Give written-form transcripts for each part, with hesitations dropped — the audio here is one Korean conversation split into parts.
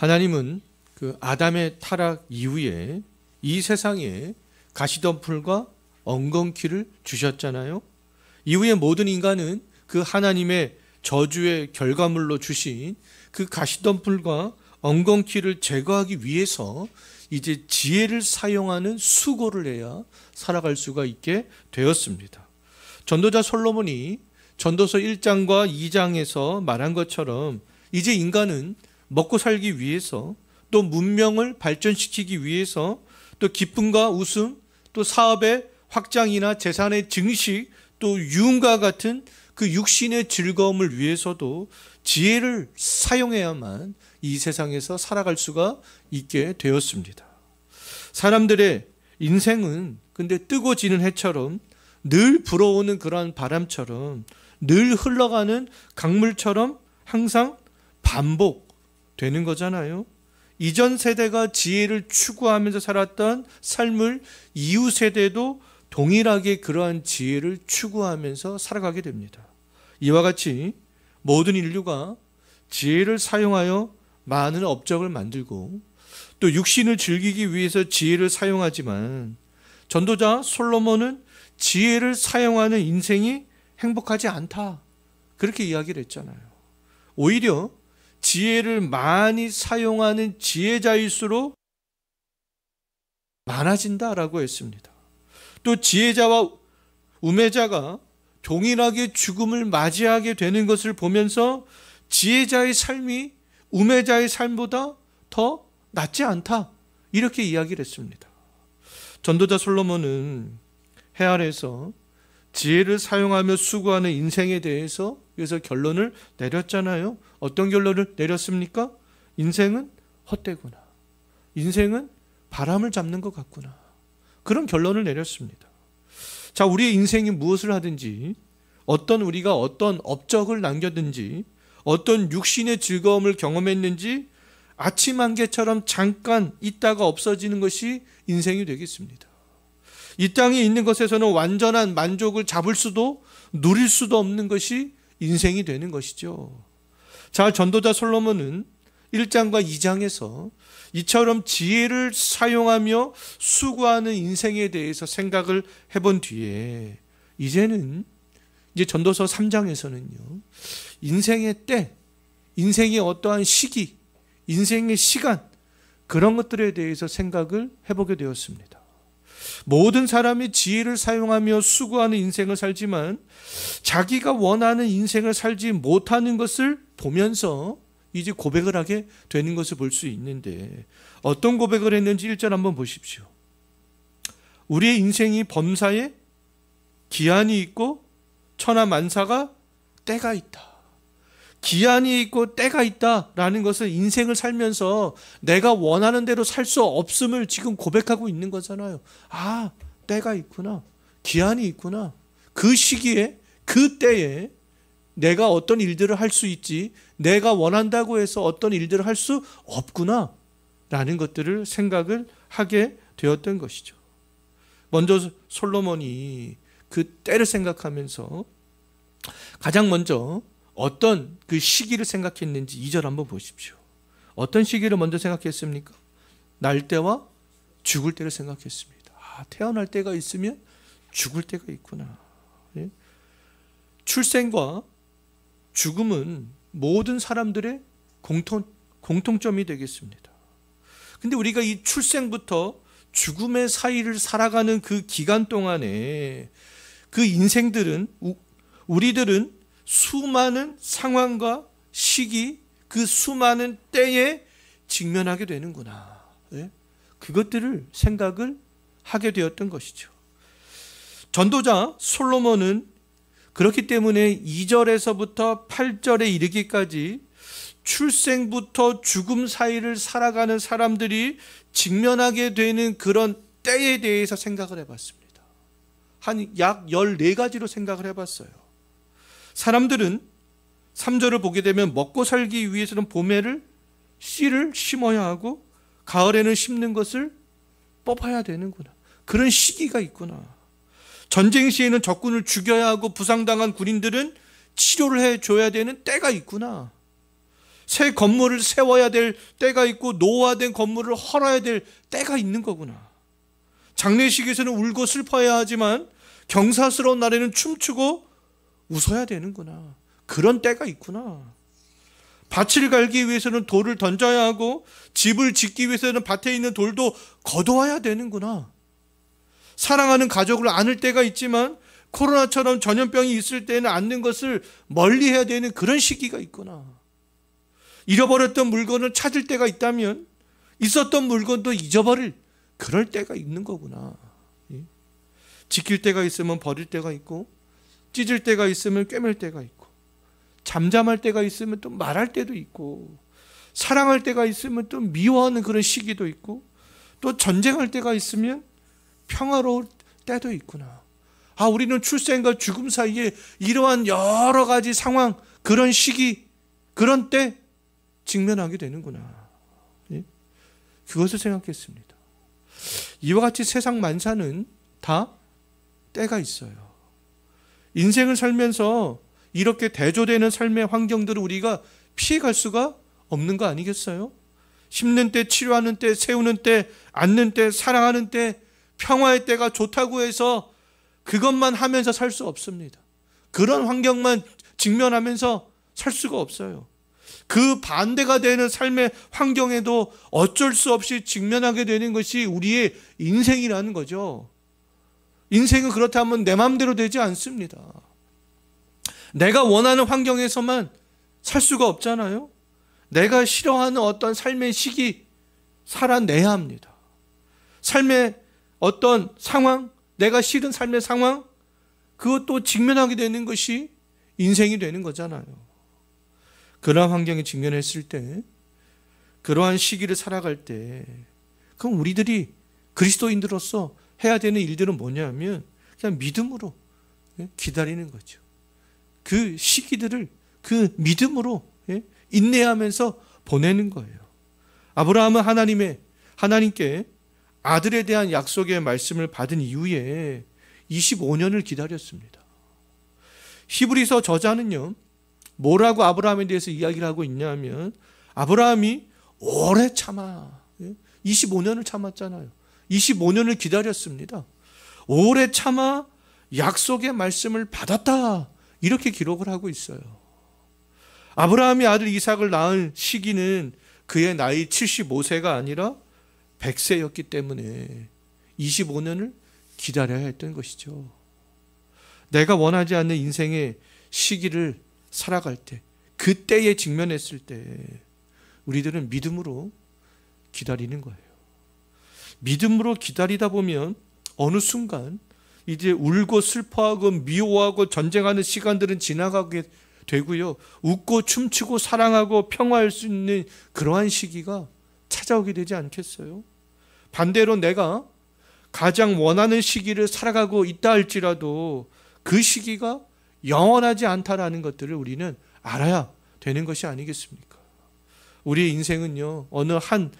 하나님은 그 아담의 타락 이후에 이 세상에 가시덤불과 엉겅퀴를 주셨잖아요. 이후에 모든 인간은 그 하나님의 저주의 결과물로 주신 그 가시덤불과 엉겅퀴를 제거하기 위해서 이제 지혜를 사용하는 수고를 해야 살아갈 수가 있게 되었습니다. 전도자 솔로몬이 전도서 1장과 2장에서 말한 것처럼 이제 인간은 먹고 살기 위해서, 또 문명을 발전시키기 위해서, 또 기쁨과 웃음, 또 사업의 확장이나 재산의 증식, 또 유흥과 같은 그 육신의 즐거움을 위해서도 지혜를 사용해야만 이 세상에서 살아갈 수가 있게 되었습니다. 사람들의 인생은 근데 뜨고 지는 해처럼, 늘 불어오는 그러한 바람처럼, 늘 흘러가는 강물처럼 항상 반복되는 거잖아요. 이전 세대가 지혜를 추구하면서 살았던 삶을 이후 세대도 동일하게 그러한 지혜를 추구하면서 살아가게 됩니다. 이와 같이 모든 인류가 지혜를 사용하여 많은 업적을 만들고 또 육신을 즐기기 위해서 지혜를 사용하지만, 전도자 솔로몬은 지혜를 사용하는 인생이 행복하지 않다, 그렇게 이야기를 했잖아요. 오히려 지혜를 많이 사용하는 지혜자일수록 많아진다라고 했습니다. 또 지혜자와 우매자가 동일하게 죽음을 맞이하게 되는 것을 보면서 지혜자의 삶이 우매자의 삶보다 더 낫지 않다, 이렇게 이야기를 했습니다. 전도자 솔로몬은 해 아래에서 지혜를 사용하며 수고하는 인생에 대해서 그래서 결론을 내렸잖아요. 어떤 결론을 내렸습니까? 인생은 헛되구나. 인생은 바람을 잡는 것 같구나. 그런 결론을 내렸습니다. 자, 우리의 인생이 무엇을 하든지, 우리가 어떤 업적을 남겼든지, 어떤 육신의 즐거움을 경험했는지 아침 안개처럼 잠깐 있다가 없어지는 것이 인생이 되겠습니다. 이 땅에 있는 것에서는 완전한 만족을 잡을 수도 누릴 수도 없는 것이 인생이 되는 것이죠. 자, 전도자 솔로몬은 1장과 2장에서 이처럼 지혜를 사용하며 수고하는 인생에 대해서 생각을 해본 뒤에 이제 전도서 3장에서는요, 인생의 때, 인생의 어떠한 시기, 인생의 시간, 그런 것들에 대해서 생각을 해보게 되었습니다. 모든 사람이 지혜를 사용하며 수고하는 인생을 살지만 자기가 원하는 인생을 살지 못하는 것을 보면서 이제 고백을 하게 되는 것을 볼 수 있는데, 어떤 고백을 했는지 1절 한번 보십시오. 우리의 인생이 범사에 기한이 있고 천하만사가 때가 있다. 기한이 있고 때가 있다라는 것은 인생을 살면서 내가 원하는 대로 살 수 없음을 지금 고백하고 있는 거잖아요. 아, 때가 있구나. 기한이 있구나. 그 시기에, 그 때에 내가 어떤 일들을 할 수 있지, 내가 원한다고 해서 어떤 일들을 할 수 없구나 라는 것들을 생각을 하게 되었던 것이죠. 먼저 솔로몬이 그 때를 생각하면서 가장 먼저 어떤 그 시기를 생각했는지 2절 한번 보십시오. 어떤 시기를 먼저 생각했습니까? 날 때와 죽을 때를 생각했습니다. 아, 태어날 때가 있으면 죽을 때가 있구나. 예? 출생과 죽음은 모든 사람들의 공통점이 되겠습니다. 근데 우리가 이 출생부터 죽음의 사이를 살아가는 그 기간 동안에 그 인생들은, 우리들은 수많은 상황과 시기, 그 수많은 때에 직면하게 되는구나. 네? 그것들을 생각을 하게 되었던 것이죠. 전도자 솔로몬은 그렇기 때문에 2절에서부터 8절에 이르기까지 출생부터 죽음 사이를 살아가는 사람들이 직면하게 되는 그런 때에 대해서 생각을 해봤습니다. 한 약 14가지로 생각을 해봤어요. 사람들은 3절을 보게 되면 먹고 살기 위해서는 봄에를 씨를 심어야 하고 가을에는 심는 것을 뽑아야 되는구나. 그런 시기가 있구나. 전쟁 시에는 적군을 죽여야 하고 부상당한 군인들은 치료를 해줘야 되는 때가 있구나. 새 건물을 세워야 될 때가 있고 노후화된 건물을 헐어야 될 때가 있는 거구나. 장례식에서는 울고 슬퍼해야 하지만 경사스러운 날에는 춤추고 웃어야 되는구나. 그런 때가 있구나. 밭을 갈기 위해서는 돌을 던져야 하고 집을 짓기 위해서는 밭에 있는 돌도 걷어와야 되는구나. 사랑하는 가족을 안을 때가 있지만 코로나처럼 전염병이 있을 때는 안는 것을 멀리해야 되는 그런 시기가 있구나. 잃어버렸던 물건을 찾을 때가 있다면 있었던 물건도 잊어버릴 그럴 때가 있는 거구나. 지킬 때가 있으면 버릴 때가 있고, 찢을 때가 있으면 꿰맬 때가 있고, 잠잠할 때가 있으면 또 말할 때도 있고, 사랑할 때가 있으면 또 미워하는 그런 시기도 있고, 또 전쟁할 때가 있으면 평화로울 때도 있구나. 우리는 출생과 죽음 사이에 이러한 여러 가지 상황, 그런 시기, 그런 때 직면하게 되는구나. 그것을 생각했습니다. 이와 같이 세상 만사는 다 때가 있어요. 인생을 살면서 이렇게 대조되는 삶의 환경들을 우리가 피해갈 수가 없는 거 아니겠어요? 심는 때, 치료하는 때, 세우는 때, 앉는 때, 사랑하는 때, 평화의 때가 좋다고 해서 그것만 하면서 살 수 없습니다. 그런 환경만 직면하면서 살 수가 없어요. 그 반대가 되는 삶의 환경에도 어쩔 수 없이 직면하게 되는 것이 우리의 인생이라는 거죠. 인생은 그렇다면 내 마음대로 되지 않습니다. 내가 원하는 환경에서만 살 수가 없잖아요. 내가 싫어하는 어떤 삶의 시기 살아내야 합니다. 삶의 어떤 상황, 내가 싫은 삶의 상황, 그것도 직면하게 되는 것이 인생이 되는 거잖아요. 그러한 환경에 직면했을 때, 그러한 시기를 살아갈 때, 그럼 우리들이 그리스도인들로서 해야 되는 일들은 뭐냐면 그냥 믿음으로 기다리는 거죠. 그 시기들을 그 믿음으로 인내하면서 보내는 거예요. 아브라함은 하나님께 아들에 대한 약속의 말씀을 받은 이후에 25년을 기다렸습니다. 히브리서 저자는요, 뭐라고 아브라함에 대해서 이야기를 하고 있냐면, 아브라함이 오래 참아, 25년을 참았잖아요. 25년을 기다렸습니다. 오래 참아 약속의 말씀을 받았다, 이렇게 기록을 하고 있어요. 아브라함이 아들 이삭을 낳은 시기는 그의 나이 75세가 아니라 100세였기 때문에 25년을 기다려야 했던 것이죠. 내가 원하지 않는 인생의 시기를 살아갈 때, 그때에 직면했을 때 우리들은 믿음으로 기다리는 거예요. 믿음으로 기다리다 보면 어느 순간 이제 울고 슬퍼하고 미워하고 전쟁하는 시간들은 지나가게 되고요, 웃고 춤추고 사랑하고 평화할 수 있는 그러한 시기가 찾아오게 되지 않겠어요? 반대로 내가 가장 원하는 시기를 살아가고 있다 할지라도 그 시기가 영원하지 않다라는 것들을 우리는 알아야 되는 것이 아니겠습니까? 우리의 인생은요, 어느 한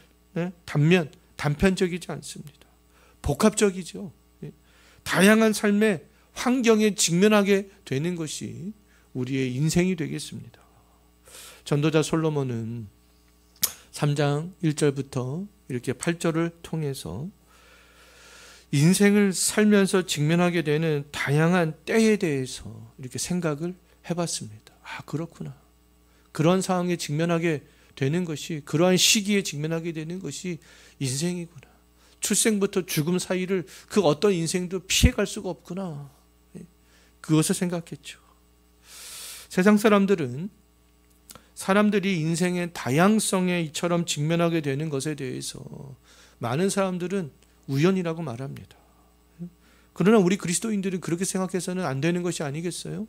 단면, 단편적이지 않습니다. 복합적이죠. 다양한 삶의 환경에 직면하게 되는 것이 우리의 인생이 되겠습니다. 전도자 솔로몬은 3장 1절부터 이렇게 8절을 통해서 인생을 살면서 직면하게 되는 다양한 때에 대해서 이렇게 생각을 해봤습니다. 그렇구나. 그런 상황에 직면하게 되는 것이, 그러한 시기에 직면하게 되는 것이 인생이구나. 출생부터 죽음 사이를 그 어떤 인생도 피해갈 수가 없구나. 그것을 생각했죠. 세상 사람들이 인생의 다양성에 이처럼 직면하게 되는 것에 대해서 많은 사람들은 우연이라고 말합니다. 그러나 우리 그리스도인들은 그렇게 생각해서는 안 되는 것이 아니겠어요?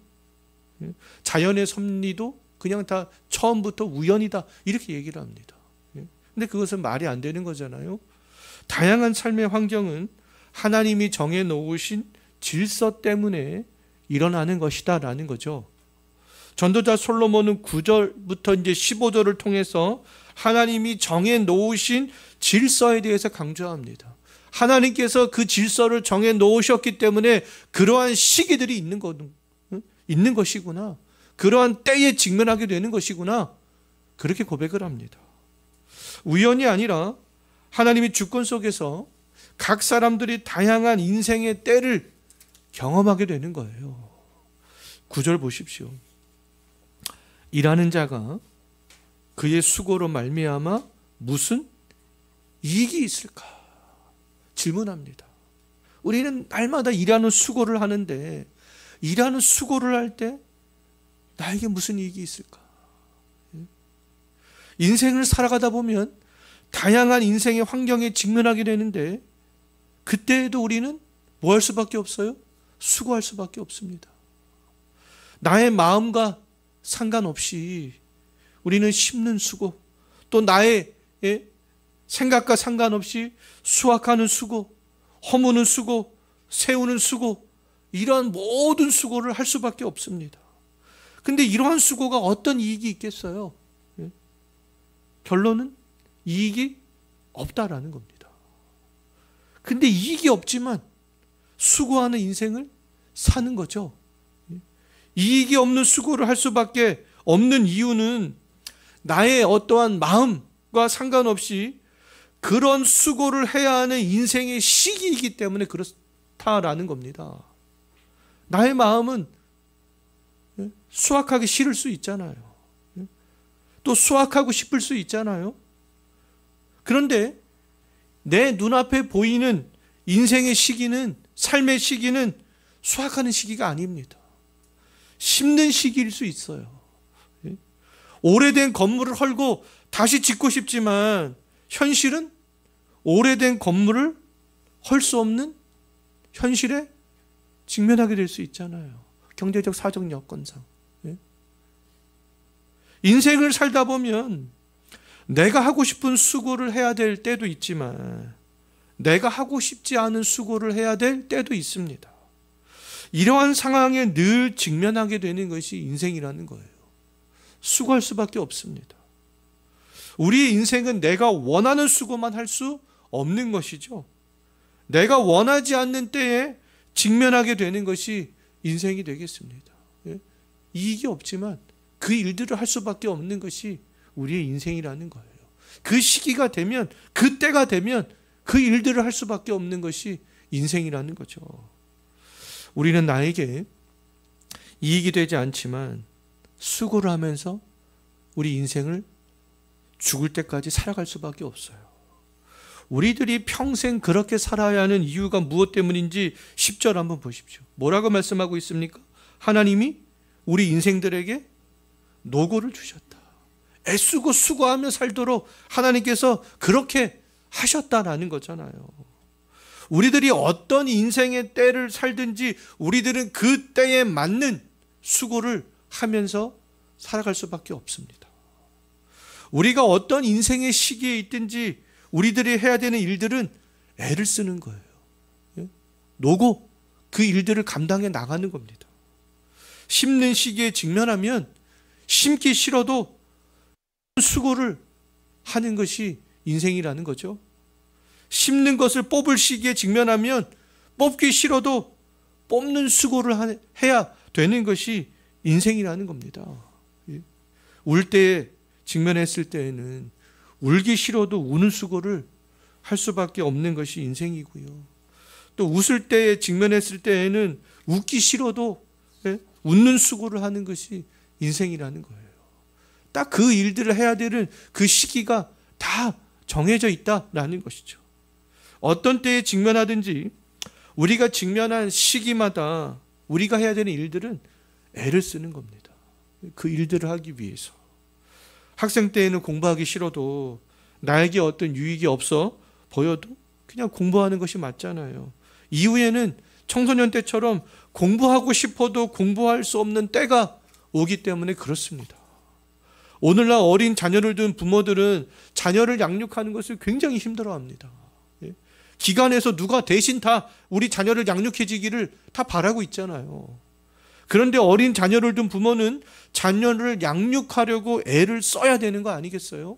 자연의 섭리도 그냥 다 처음부터 우연이다, 이렇게 얘기를 합니다. 근데 그것은 말이 안 되는 거잖아요. 다양한 삶의 환경은 하나님이 정해놓으신 질서 때문에 일어나는 것이다라는 거죠. 전도자 솔로몬은 9절부터 이제 15절을 통해서 하나님이 정해놓으신 질서에 대해서 강조합니다. 하나님께서 그 질서를 정해놓으셨기 때문에 그러한 시기들이 있는 것이구나. 그러한 때에 직면하게 되는 것이구나. 그렇게 고백을 합니다. 우연이 아니라 하나님의 주권 속에서 각 사람들이 다양한 인생의 때를 경험하게 되는 거예요. 9절 보십시오. 일하는 자가 그의 수고로 말미암아 무슨 이익이 있을까? 질문합니다. 우리는 날마다 일하는 수고를 하는데 일하는 수고를 할 때 나에게 무슨 이익이 있을까? 인생을 살아가다 보면 다양한 인생의 환경에 직면하게 되는데 그때에도 우리는 뭐 할 수밖에 없어요? 수고할 수밖에 없습니다. 나의 마음과 상관없이 우리는 심는 수고, 또 나의 생각과 상관없이 수확하는 수고, 허무는 수고, 세우는 수고, 이러한 모든 수고를 할 수밖에 없습니다. 근데 이러한 수고가 어떤 이익이 있겠어요? 결론은 이익이 없다라는 겁니다. 근데 이익이 없지만 수고하는 인생을 사는 거죠. 이익이 없는 수고를 할 수밖에 없는 이유는 나의 어떠한 마음과 상관없이 그런 수고를 해야 하는 인생의 시기이기 때문에 그렇다라는 겁니다. 나의 마음은 수확하기 싫을 수 있잖아요. 또 수확하고 싶을 수 있잖아요. 그런데 내 눈앞에 보이는 인생의 시기는, 삶의 시기는 수확하는 시기가 아닙니다. 심는 시기일 수 있어요. 오래된 건물을 헐고 다시 짓고 싶지만 현실은 오래된 건물을 헐 수 없는 현실에 직면하게 될 수 있잖아요. 경제적, 사정 여건상. 인생을 살다 보면 내가 하고 싶은 수고를 해야 될 때도 있지만 내가 하고 싶지 않은 수고를 해야 될 때도 있습니다. 이러한 상황에 늘 직면하게 되는 것이 인생이라는 거예요. 수고할 수밖에 없습니다. 우리의 인생은 내가 원하는 수고만 할 수 없는 것이죠. 내가 원하지 않는 때에 직면하게 되는 것이 인생이 되겠습니다. 이익이 없지만 그 일들을 할 수밖에 없는 것이 우리의 인생이라는 거예요. 그 시기가 되면, 그 때가 되면 그 일들을 할 수밖에 없는 것이 인생이라는 거죠. 우리는 나에게 이익이 되지 않지만 수고를 하면서 우리 인생을 죽을 때까지 살아갈 수밖에 없어요. 우리들이 평생 그렇게 살아야 하는 이유가 무엇 때문인지 10절 한번 보십시오. 뭐라고 말씀하고 있습니까? 하나님이 우리 인생들에게 노고를 주셨다. 애쓰고 수고하며 살도록 하나님께서 그렇게 하셨다라는 거잖아요. 우리들이 어떤 인생의 때를 살든지 우리들은 그 때에 맞는 수고를 하면서 살아갈 수밖에 없습니다. 우리가 어떤 인생의 시기에 있든지 우리들이 해야 되는 일들은 애를 쓰는 거예요. 노고, 그 일들을 감당해 나가는 겁니다. 심는 시기에 직면하면 심기 싫어도 수고를 하는 것이 인생이라는 거죠. 심는 것을 뽑을 시기에 직면하면 뽑기 싫어도 뽑는 수고를 해야 되는 것이 인생이라는 겁니다. 울 때에 직면했을 때에는 울기 싫어도 우는 수고를 할 수밖에 없는 것이 인생이고요. 또 웃을 때에 직면했을 때에는 웃기 싫어도 웃는 수고를 하는 것이 인생이라는 거예요. 딱 그 일들을 해야 되는 그 시기가 다 정해져 있다라는 것이죠. 어떤 때에 직면하든지 우리가 직면한 시기마다 우리가 해야 되는 일들은 애를 쓰는 겁니다. 그 일들을 하기 위해서. 학생 때에는 공부하기 싫어도 나에게 어떤 유익이 없어 보여도 그냥 공부하는 것이 맞잖아요. 이후에는 청소년 때처럼 공부하고 싶어도 공부할 수 없는 때가 오기 때문에 그렇습니다. 오늘날 어린 자녀를 둔 부모들은 자녀를 양육하는 것을 굉장히 힘들어합니다. 기관에서 누가 대신 다 우리 자녀를 양육해 주기를 다 바라고 있잖아요. 그런데 어린 자녀를 둔 부모는 자녀를 양육하려고 애를 써야 되는 거 아니겠어요?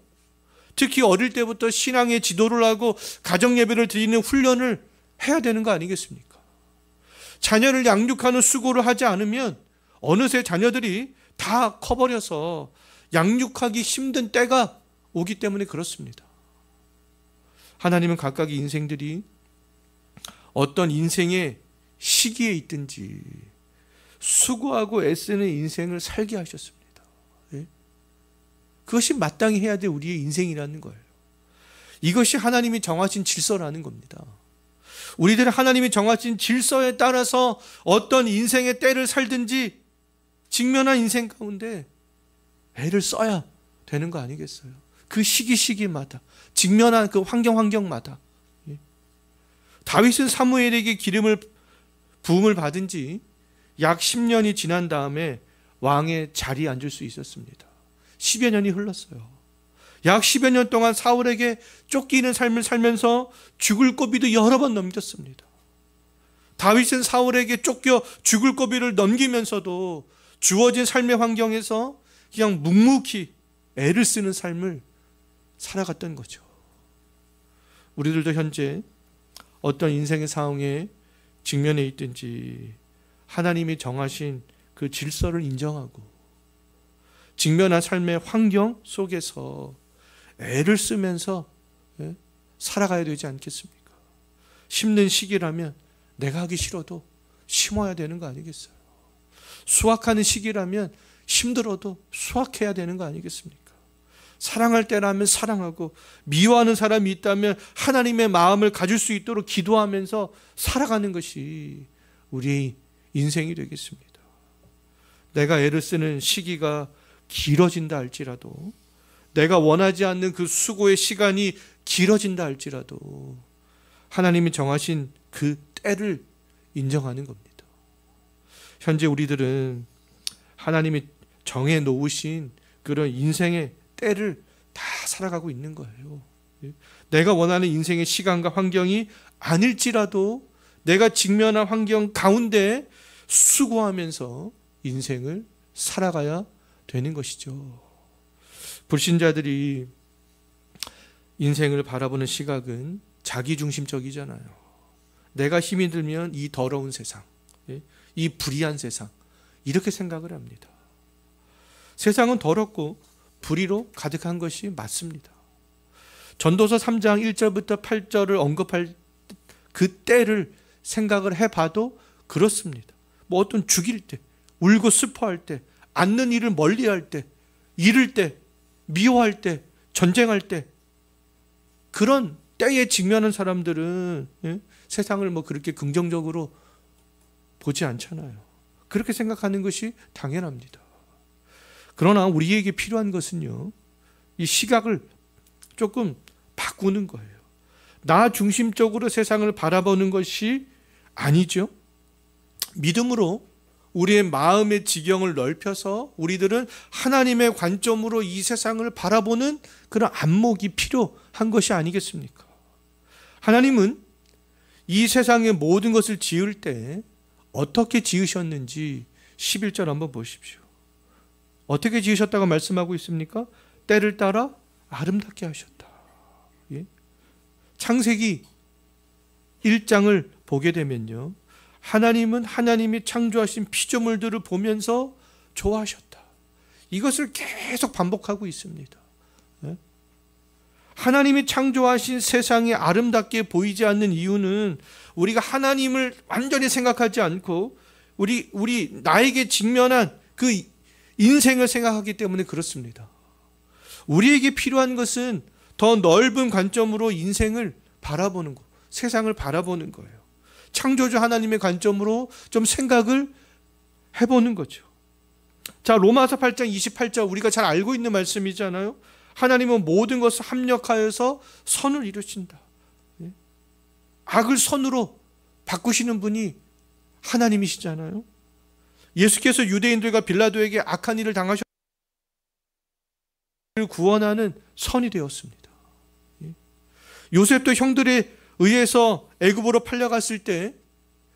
특히 어릴 때부터 신앙의 지도를 하고 가정예배를 드리는 훈련을 해야 되는 거 아니겠습니까? 자녀를 양육하는 수고를 하지 않으면 어느새 자녀들이 다 커버려서 양육하기 힘든 때가 오기 때문에 그렇습니다. 하나님은 각각의 인생들이 어떤 인생의 시기에 있든지 수고하고 애쓰는 인생을 살게 하셨습니다. 예? 그것이 마땅히 해야 될 우리의 인생이라는 거예요. 이것이 하나님이 정하신 질서라는 겁니다. 우리들은 하나님이 정하신 질서에 따라서 어떤 인생의 때를 살든지 직면한 인생 가운데 애를 써야 되는 거 아니겠어요? 그 시기마다 직면한 그 환경마다. 다윗은 사무엘에게 부음을 받은 지 약 10년이 지난 다음에 왕의 자리에 앉을 수 있었습니다. 10여 년이 흘렀어요. 약 10여 년 동안 사울에게 쫓기는 삶을 살면서 죽을 고비도 여러 번 넘겼습니다. 다윗은 사울에게 쫓겨 죽을 고비를 넘기면서도 주어진 삶의 환경에서 그냥 묵묵히 애를 쓰는 삶을 살아갔던 거죠. 우리들도 현재 어떤 인생의 상황에 직면해 있든지 하나님이 정하신 그 질서를 인정하고 직면한 삶의 환경 속에서 애를 쓰면서 살아가야 되지 않겠습니까? 심는 시기라면 내가 하기 싫어도 심어야 되는 거 아니겠어요? 수확하는 시기라면 힘들어도 수확해야 되는 거 아니겠습니까? 사랑할 때라면 사랑하고 미워하는 사람이 있다면 하나님의 마음을 가질 수 있도록 기도하면서 살아가는 것이 우리의 인생이 되겠습니다. 내가 애를 쓰는 시기가 길어진다 할지라도, 내가 원하지 않는 그 수고의 시간이 길어진다 할지라도 하나님이 정하신 그 때를 인정하는 겁니다. 현재 우리들은 하나님이 정해 놓으신 그런 인생의 때를 다 살아가고 있는 거예요. 내가 원하는 인생의 시간과 환경이 아닐지라도 내가 직면한 환경 가운데 수고하면서 인생을 살아가야 되는 것이죠. 불신자들이 인생을 바라보는 시각은 자기중심적이잖아요. 내가 힘이 들면 이 더러운 세상, 이 불의한 세상, 이렇게 생각을 합니다. 세상은 더럽고 불의로 가득한 것이 맞습니다. 전도서 3장 1절부터 8절을 언급할 그 때를 생각을 해봐도 그렇습니다. 뭐 어떤 죽일 때, 울고 슬퍼할 때, 앉는 일을 멀리할 때, 잃을 때, 미워할 때, 전쟁할 때, 그런 때에 직면한 사람들은 세상을 뭐 그렇게 긍정적으로 보지 않잖아요. 그렇게 생각하는 것이 당연합니다. 그러나 우리에게 필요한 것은요, 이 시각을 조금 바꾸는 거예요. 나 중심적으로 세상을 바라보는 것이 아니죠. 믿음으로 우리의 마음의 지경을 넓혀서 우리들은 하나님의 관점으로 이 세상을 바라보는 그런 안목이 필요한 것이 아니겠습니까? 하나님은 이 세상의 모든 것을 지을 때 어떻게 지으셨는지 11절 한번 보십시오. 어떻게 지으셨다고 말씀하고 있습니까? 때를 따라 아름답게 하셨다. 예? 창세기 1장을 보게 되면요, 하나님은 하나님이 창조하신 피조물들을 보면서 좋아하셨다. 이것을 계속 반복하고 있습니다. 예? 하나님이 창조하신 세상이 아름답게 보이지 않는 이유는 우리가 하나님을 완전히 생각하지 않고 우리 나에게 직면한 그 인생을 생각하기 때문에 그렇습니다. 우리에게 필요한 것은 더 넓은 관점으로 인생을 바라보는 것, 세상을 바라보는 거예요. 창조주 하나님의 관점으로 좀 생각을 해보는 거죠. 자, 로마서 8장 28절 우리가 잘 알고 있는 말씀이잖아요. 하나님은 모든 것을 합력하여서 선을 이루신다. 악을 선으로 바꾸시는 분이 하나님이시잖아요. 예수께서 유대인들과 빌라도에게 악한 일을 당하셨을 때 구원하는 선이 되었습니다. 요셉도 형들에 의해서 애굽으로 팔려갔을 때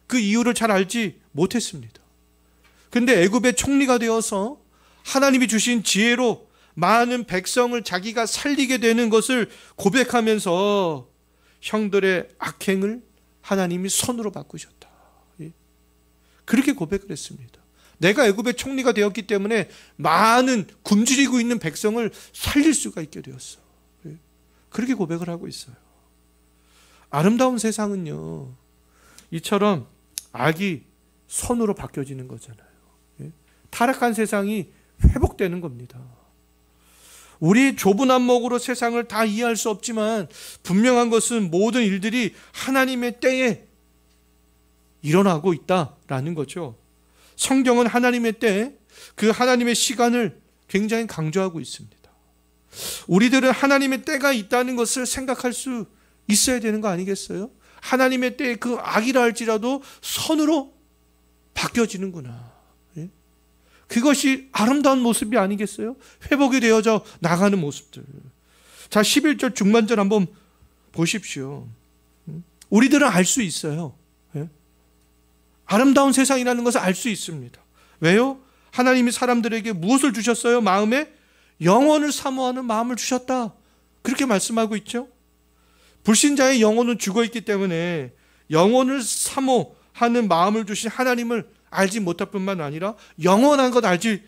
그 이유를 잘 알지 못했습니다. 그런데 애굽의 총리가 되어서 하나님이 주신 지혜로 많은 백성을 자기가 살리게 되는 것을 고백하면서 형들의 악행을 하나님이 선으로 바꾸셨다. 그렇게 고백을 했습니다. 내가 애굽의 총리가 되었기 때문에 많은 굶주리고 있는 백성을 살릴 수가 있게 되었어. 그렇게 고백을 하고 있어요. 아름다운 세상은요, 이처럼 악이 선으로 바뀌어지는 거잖아요. 타락한 세상이 회복되는 겁니다. 우리 좁은 안목으로 세상을 다 이해할 수 없지만 분명한 것은 모든 일들이 하나님의 때에 일어나고 있다라는 거죠. 성경은 하나님의 때, 그 하나님의 시간을 굉장히 강조하고 있습니다. 우리들은 하나님의 때가 있다는 것을 생각할 수 있어야 되는 거 아니겠어요? 하나님의 때에 그 악이라 할지라도 선으로 바뀌어지는구나. 그것이 아름다운 모습이 아니겠어요? 회복이 되어져 나가는 모습들. 자, 11절 중반절 한번 보십시오. 우리들은 알 수 있어요. 아름다운 세상이라는 것을 알 수 있습니다. 왜요? 하나님이 사람들에게 무엇을 주셨어요? 마음에 영원을 사모하는 마음을 주셨다. 그렇게 말씀하고 있죠. 불신자의 영혼은 죽어있기 때문에 영혼을 사모하는 마음을 주신 하나님을 알지 못할 뿐만 아니라 영원한 것 알지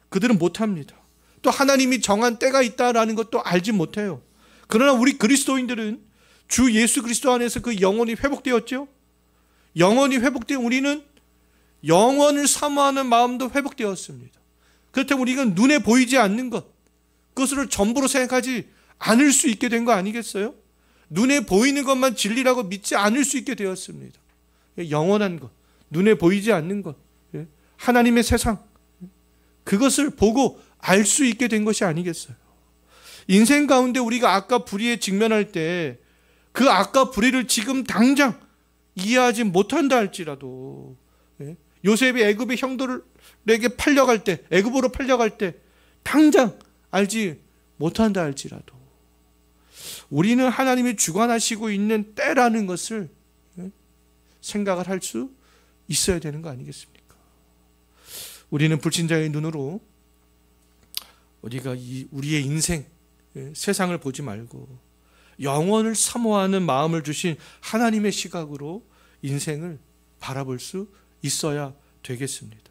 그들은 못합니다. 또 하나님이 정한 때가 있다라는 것도 알지 못해요. 그러나 우리 그리스도인들은 주 예수 그리스도 안에서 그 영혼이 회복되었죠. 영혼이 회복된 우리는 영원을 사모하는 마음도 회복되었습니다. 그렇다면 우리가 눈에 보이지 않는 것, 그것을 전부로 생각하지 않을 수 있게 된 거 아니겠어요? 눈에 보이는 것만 진리라고 믿지 않을 수 있게 되었습니다. 영원한 것, 눈에 보이지 않는 것, 하나님의 세상, 그것을 보고 알 수 있게 된 것이 아니겠어요? 인생 가운데 우리가 악과 불의에 직면할 때 그 악과 불의를 지금 당장 이해하지 못한다 할지라도, 요셉이 애굽의 형들에게 팔려갈 때, 애굽으로 팔려갈 때 당장 알지 못한다 할지라도 우리는 하나님이 주관하시고 있는 때라는 것을 생각을 할 수 있어야 되는 거 아니겠습니까? 우리는 불신자의 눈으로 우리가 우리의 인생, 세상을 보지 말고 영원을 사모하는 마음을 주신 하나님의 시각으로 인생을 바라볼 수 있어야 되겠습니다.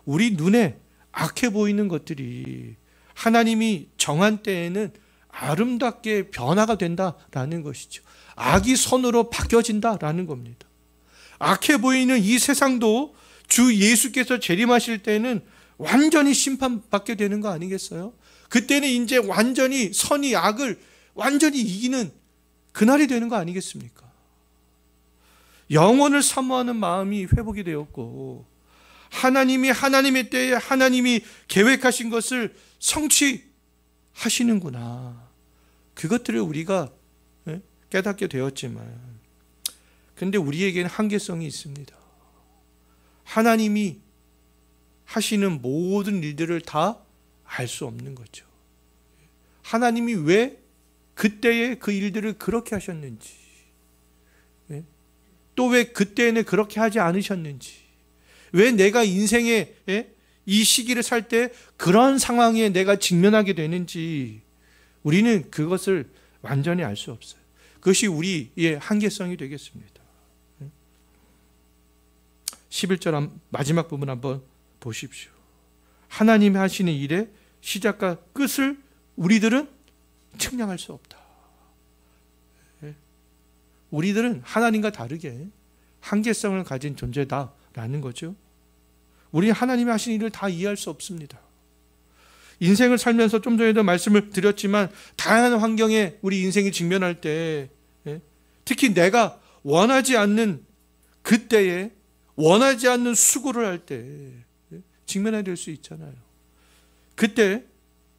우리 눈에 악해 보이는 것들이 하나님이 정한 때에는 아름답게 변화가 된다라는 것이죠. 악이 선으로 바뀌어진다라는 겁니다. 악해 보이는 이 세상도 주 예수께서 재림하실 때는 완전히 심판받게 되는 거 아니겠어요? 그때는 이제 완전히 선이 악을 완전히 이기는 그날이 되는 거 아니겠습니까? 영혼을 사모하는 마음이 회복이 되었고 하나님이 하나님의 때에 하나님이 계획하신 것을 성취하시는구나. 그것들을 우리가 깨닫게 되었지만 근데 우리에게는 한계성이 있습니다. 하나님이 하시는 모든 일들을 다 알 수 없는 거죠. 하나님이 왜 그때에 그 일들을 그렇게 하셨는지, 또 왜 그때에는 그렇게 하지 않으셨는지, 왜 내가 인생의 이 시기를 살 때 그런 상황에 내가 직면하게 되는지 우리는 그것을 완전히 알 수 없어요. 그것이 우리의 한계성이 되겠습니다. 11절 마지막 부분 한번 보십시오. 하나님이 하시는 일의 시작과 끝을 우리들은 측량할 수 없다. 우리들은 하나님과 다르게 한계성을 가진 존재다라는 거죠. 우리는 하나님이 하시는 일을 다 이해할 수 없습니다. 인생을 살면서 좀 전에도 말씀을 드렸지만 다양한 환경에 우리 인생이 직면할 때 특히 내가 원하지 않는 그때에 원하지 않는 수고를 할 때 직면하게 될 수 있잖아요. 그때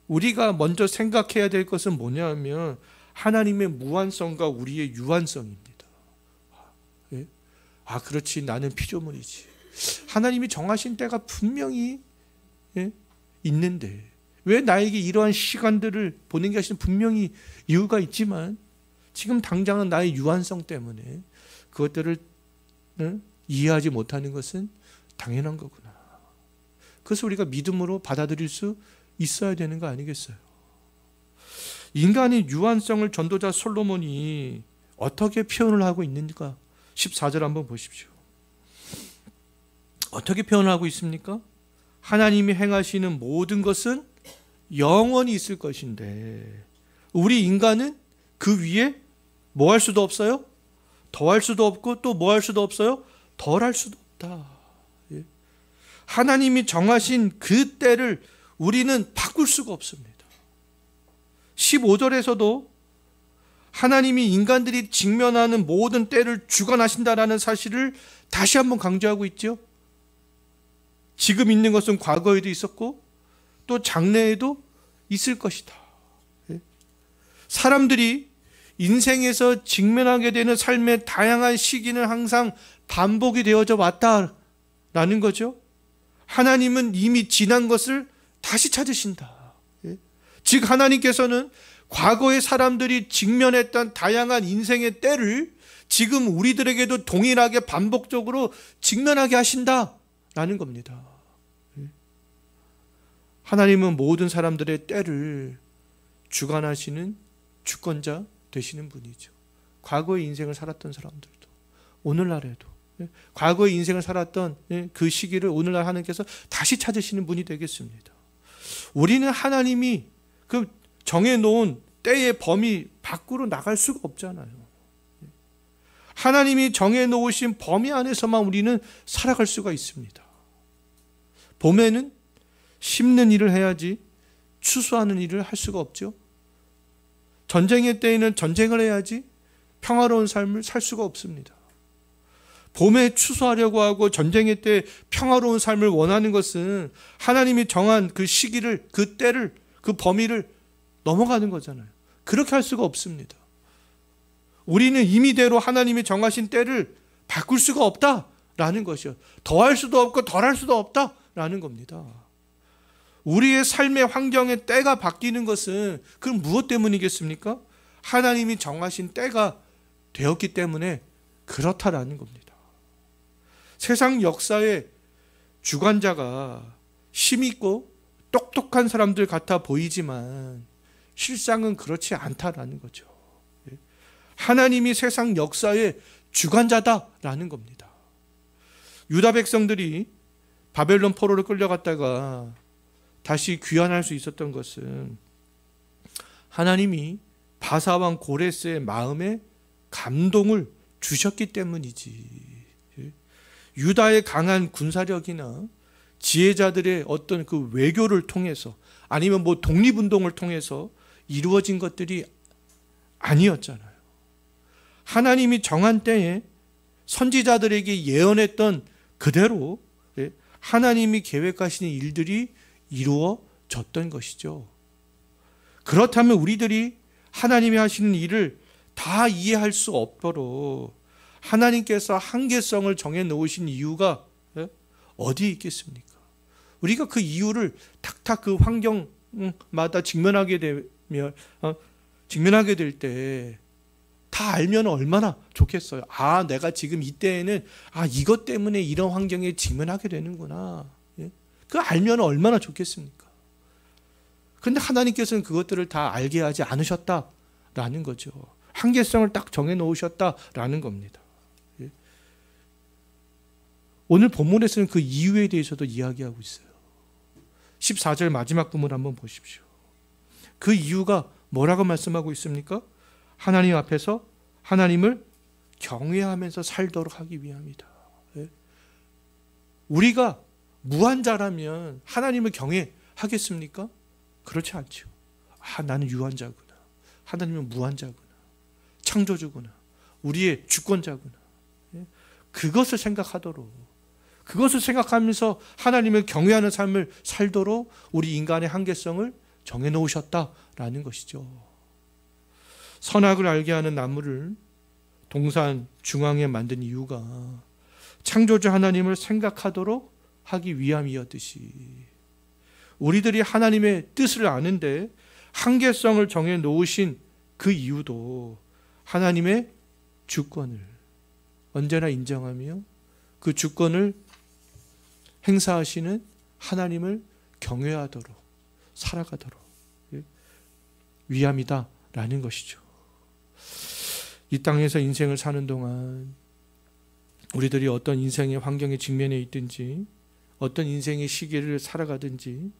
우리가 먼저 생각해야 될 것은 뭐냐면 하나님의 무한성과 우리의 유한성입니다. 그렇지, 나는 피조물이지. 하나님이 정하신 때가 분명히 있는데 왜 나에게 이러한 시간들을 보내게 하시는 분명히 이유가 있지만 지금 당장은 나의 유한성 때문에 그것들을 이해하지 못하는 것은 당연한 거구나. 그것을 우리가 믿음으로 받아들일 수 있어야 되는 거 아니겠어요? 인간의 유한성을 전도자 솔로몬이 어떻게 표현을 하고 있는가? 14절 한번 보십시오. 어떻게 표현을 하고 있습니까? 하나님이 행하시는 모든 것은 영원히 있을 것인데 우리 인간은 그 위에 뭐 할 수도 없어요? 더할 수도 없고 또 뭐 할 수도 없어요? 덜 할 수도 없다. 하나님이 정하신 그 때를 우리는 바꿀 수가 없습니다. 15절에서도 하나님이 인간들이 직면하는 모든 때를 주관하신다라는 사실을 다시 한번 강조하고 있죠. 지금 있는 것은 과거에도 있었고 또 장래에도 있을 것이다. 사람들이 인생에서 직면하게 되는 삶의 다양한 시기는 항상 반복이 되어져 왔다라는 거죠. 하나님은 이미 지난 것을 다시 찾으신다. 즉 하나님께서는 과거의 사람들이 직면했던 다양한 인생의 때를 지금 우리들에게도 동일하게 반복적으로 직면하게 하신다라는 겁니다. 하나님은 모든 사람들의 때를 주관하시는 주권자 되시는 분이죠. 과거의 인생을 살았던 사람들도 오늘날에도 과거의 인생을 살았던 그 시기를 오늘날 하나님께서 다시 찾으시는 분이 되겠습니다. 우리는 하나님이 그 정해놓은 때의 범위 밖으로 나갈 수가 없잖아요. 하나님이 정해놓으신 범위 안에서만 우리는 살아갈 수가 있습니다. 봄에는 심는 일을 해야지 추수하는 일을 할 수가 없죠. 전쟁의 때에는 전쟁을 해야지 평화로운 삶을 살 수가 없습니다. 봄에 추수하려고 하고 전쟁의 때 평화로운 삶을 원하는 것은 하나님이 정한 그 시기를, 그 때를, 그 범위를 넘어가는 거잖아요. 그렇게 할 수가 없습니다. 우리는 임의대로 하나님이 정하신 때를 바꿀 수가 없다라는 것이요. 더할 수도 없고 덜할 수도 없다라는 겁니다. 우리의 삶의 환경의 때가 바뀌는 것은 그럼 무엇 때문이겠습니까? 하나님이 정하신 때가 되었기 때문에 그렇다라는 겁니다. 세상 역사의 주관자가 힘있고 똑똑한 사람들 같아 보이지만 실상은 그렇지 않다라는 거죠. 하나님이 세상 역사의 주관자다라는 겁니다. 유다 백성들이 바벨론 포로로 끌려갔다가 다시 귀환할 수 있었던 것은 하나님이 바사왕 고레스의 마음에 감동을 주셨기 때문이지. 유다의 강한 군사력이나 지혜자들의 어떤 그 외교를 통해서 아니면 뭐 독립운동을 통해서 이루어진 것들이 아니었잖아요. 하나님이 정한 때에 선지자들에게 예언했던 그대로 하나님이 계획하시는 일들이 이루어졌던 것이죠. 그렇다면 우리들이 하나님이 하시는 일을 다 이해할 수 없도록 하나님께서 한계성을 정해 놓으신 이유가 어디에 있겠습니까? 우리가 그 이유를 탁탁 그 환경마다 직면하게 될 때 다 알면 얼마나 좋겠어요. 아, 내가 지금 이때에는 이것 때문에 이런 환경에 직면하게 되는구나. 그 알면 얼마나 좋겠습니까? 그런데 하나님께서는 그것들을 다 알게 하지 않으셨다라는 거죠. 한계성을 딱 정해 놓으셨다라는 겁니다. 오늘 본문에서는 그 이유에 대해서도 이야기하고 있어요. 14절 마지막 부분 한번 보십시오. 그 이유가 뭐라고 말씀하고 있습니까? 하나님 앞에서 하나님을 경외하면서 살도록 하기 위함이다. 우리가 무한자라면 하나님을 경외하겠습니까? 그렇지 않죠. 나는 유한자구나. 하나님은 무한자구나. 창조주구나. 우리의 주권자구나. 그것을 생각하도록, 그것을 생각하면서 하나님을 경외하는 삶을 살도록 우리 인간의 한계성을 정해놓으셨다라는 것이죠. 선악을 알게 하는 나무를 동산 중앙에 만든 이유가 창조주 하나님을 생각하도록 하기 위함이었듯이 우리들이 하나님의 뜻을 아는데 한계성을 정해 놓으신 그 이유도 하나님의 주권을 언제나 인정하며 그 주권을 행사하시는 하나님을 경외하도록 살아가도록 위함이다라는 것이죠. 이 땅에서 인생을 사는 동안 우리들이 어떤 인생의 환경에 직면해 있든지 어떤 인생의 시기를 살아가든지,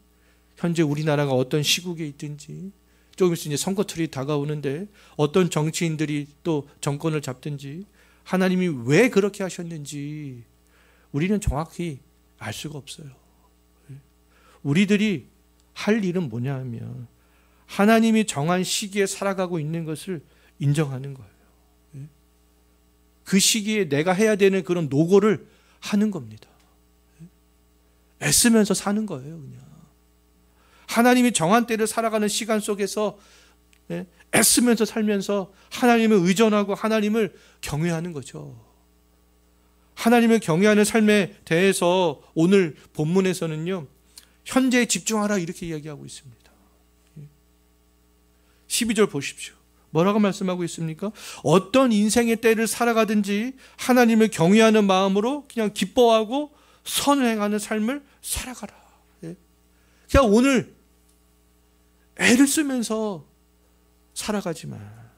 현재 우리나라가 어떤 시국에 있든지, 조금 있으면 이제 선거철이 다가오는데 어떤 정치인들이 또 정권을 잡든지, 하나님이 왜 그렇게 하셨는지 우리는 정확히 알 수가 없어요. 우리들이 할 일은 뭐냐 하면 하나님이 정한 시기에 살아가고 있는 것을 인정하는 거예요. 그 시기에 내가 해야 되는 그런 노고를 하는 겁니다. 애쓰면서 사는 거예요, 그냥. 하나님이 정한 때를 살아가는 시간 속에서 애쓰면서 살면서 하나님을 의존하고 하나님을 경외하는 거죠. 하나님을 경외하는 삶에 대해서 오늘 본문에서는요, 현재에 집중하라 이렇게 이야기하고 있습니다. 12절 보십시오. 뭐라고 말씀하고 있습니까? 어떤 인생의 때를 살아가든지 하나님을 경외하는 마음으로 그냥 기뻐하고 선을 행하는 삶을 살아가라. 그냥 오늘 애를 쓰면서 살아가지만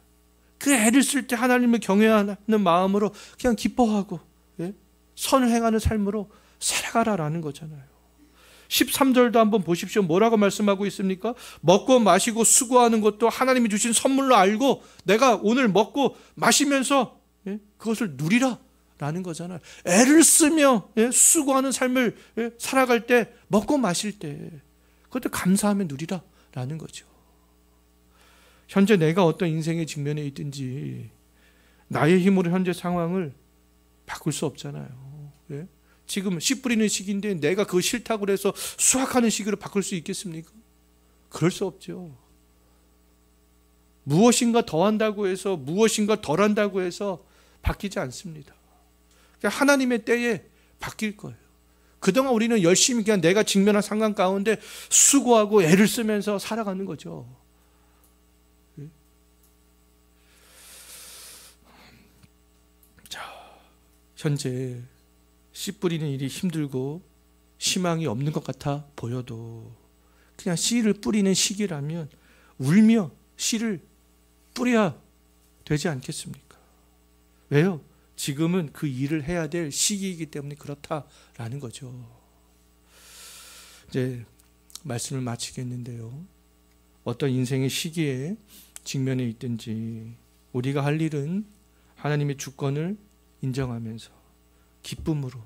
그 애를 쓸 때 하나님을 경외하는 마음으로 그냥 기뻐하고 선을 행하는 삶으로 살아가라라는 거잖아요. 13절도 한번 보십시오. 뭐라고 말씀하고 있습니까? 먹고 마시고 수고하는 것도 하나님이 주신 선물로 알고 내가 오늘 먹고 마시면서 그것을 누리라 라는 거잖아요. 애를 쓰며 수고하는 삶을 살아갈 때, 먹고 마실 때 그것도 감사하며 누리라 라는 거죠. 현재 내가 어떤 인생의 직면에 있든지 나의 힘으로 현재 상황을 바꿀 수 없잖아요. 지금 씨 뿌리는 시기인데 내가 그거 싫다고 그래서 수확하는 시기로 바꿀 수 있겠습니까? 그럴 수 없죠. 무엇인가 더 한다고 해서, 무엇인가 덜 한다고 해서 바뀌지 않습니다. 그냥 하나님의 때에 바뀔 거예요. 그동안 우리는 열심히 그냥 내가 직면한 상황 가운데 수고하고 애를 쓰면서 살아가는 거죠. 자, 현재 씨 뿌리는 일이 힘들고 희망이 없는 것 같아 보여도 그냥 씨를 뿌리는 시기라면 울며 씨를 뿌려야 되지 않겠습니까? 왜요? 지금은 그 일을 해야 될 시기이기 때문에 그렇다라는 거죠. 이제 말씀을 마치겠는데요. 어떤 인생의 시기에 직면해 있든지 우리가 할 일은 하나님의 주권을 인정하면서 기쁨으로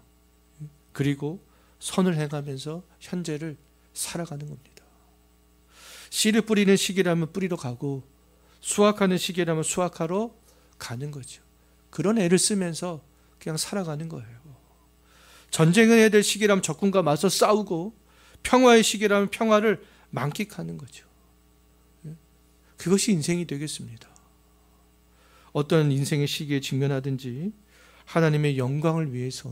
그리고 선을 행하면서 현재를 살아가는 겁니다. 씨를 뿌리는 시기라면 뿌리러 가고 수확하는 시기라면 수확하러 가는 거죠. 그런 애를 쓰면서 그냥 살아가는 거예요. 전쟁을 해야 될 시기라면 적군과 맞서 싸우고 평화의 시기라면 평화를 만끽하는 거죠. 그것이 인생이 되겠습니다. 어떤 인생의 시기에 직면하든지 하나님의 영광을 위해서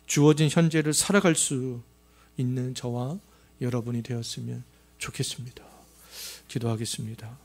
주어진 현재를 살아갈 수 있는 저와 여러분이 되었으면 좋겠습니다. 기도하겠습니다.